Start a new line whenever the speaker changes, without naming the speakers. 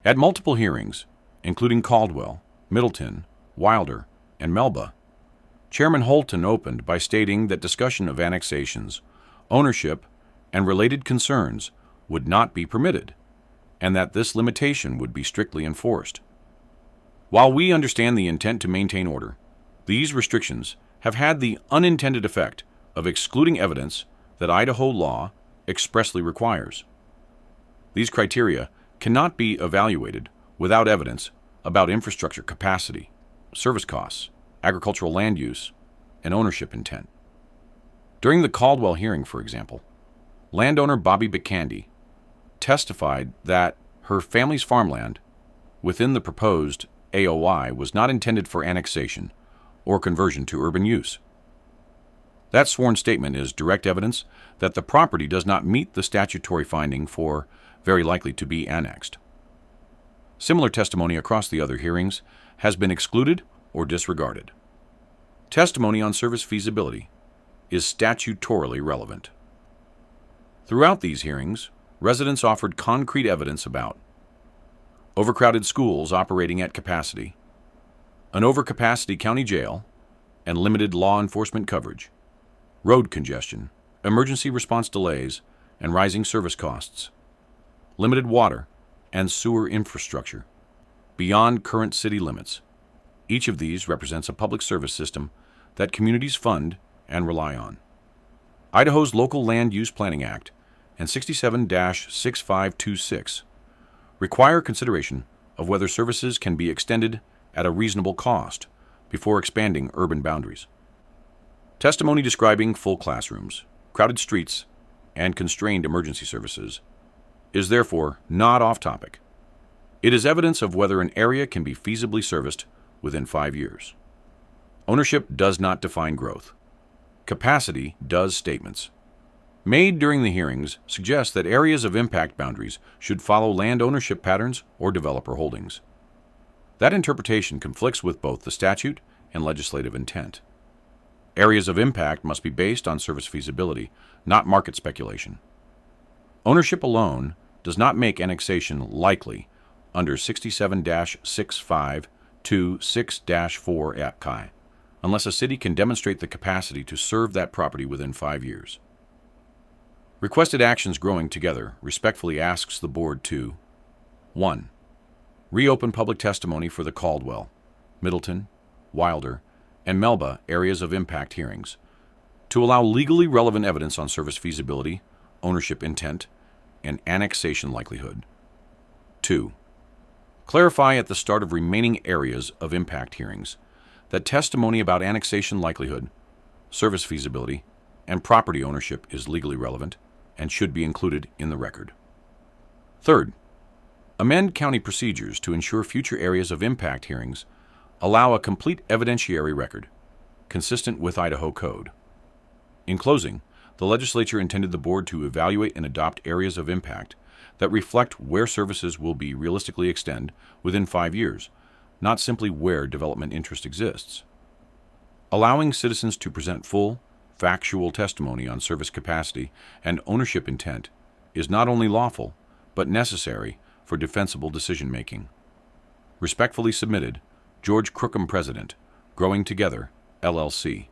At multiple hearings, including Caldwell, Middleton, Wilder, and Melba, Chairman Holton opened by stating that discussion of annexations, ownership, and related concerns would not be permitted, and that this limitation would be strictly enforced. While we understand the intent to maintain order, these restrictions have had the unintended effect of excluding evidence that Idaho law expressly requires. These criteria cannot be evaluated without evidence about infrastructure capacity, service costs, agricultural land use, and ownership intent. During the Caldwell hearing, for example, landowner Bobby Bicandy testified that her family's farmland within the proposed AOI was not intended for annexation or conversion to urban use. That sworn statement is direct evidence that the property does not meet the statutory finding for very likely to be annexed. Similar testimony across the other hearings has been excluded or disregarded. Testimony on service feasibility is statutorily relevant. Throughout these hearings, residents offered concrete evidence about overcrowded schools operating at capacity, an overcapacity county jail, and limited law enforcement coverage, road congestion, emergency response delays, and rising service costs, limited water and sewer infrastructure, beyond current city limits. Each of these represents a public service system that communities fund and rely on. Idaho's Local Land Use Planning Act and 67-6526 require consideration of whether services can be extended at a reasonable cost before expanding urban boundaries. Testimony describing full classrooms, crowded streets, and constrained emergency services is therefore not off topic. It is evidence of whether an area can be feasibly serviced within 5 years. Ownership does not define growth. Capacity does. Statements made during the hearings suggest that areas of impact boundaries should follow land ownership patterns or developer holdings. That interpretation conflicts with both the statute and legislative intent. Areas of impact must be based on service feasibility, not market speculation. Ownership alone does not make annexation likely under 67-6526-4 APCI, unless a city can demonstrate the capacity to serve that property within 5 years. Requested Actions Growing Together respectfully asks the Board to 1. Reopen public testimony for the Caldwell, Middleton, Wilder, and Melba areas of impact hearings to allow legally relevant evidence on service feasibility, ownership intent, and annexation likelihood. 2. Clarify at the start of remaining areas of impact hearings that testimony about annexation likelihood, service feasibility, and property ownership is legally relevant and should be included in the record. 3. Amend county procedures to ensure future areas of impact hearings allow a complete evidentiary record, consistent with Idaho Code. In closing, the legislature intended the Board to evaluate and adopt areas of impact that reflect where services will be realistically extend within 5 years, not simply where development interest exists. Allowing citizens to present full, factual testimony on service capacity and ownership intent is not only lawful, but necessary for defensible decision-making. Respectfully submitted, George Crookham, President, Growing Together, LLC.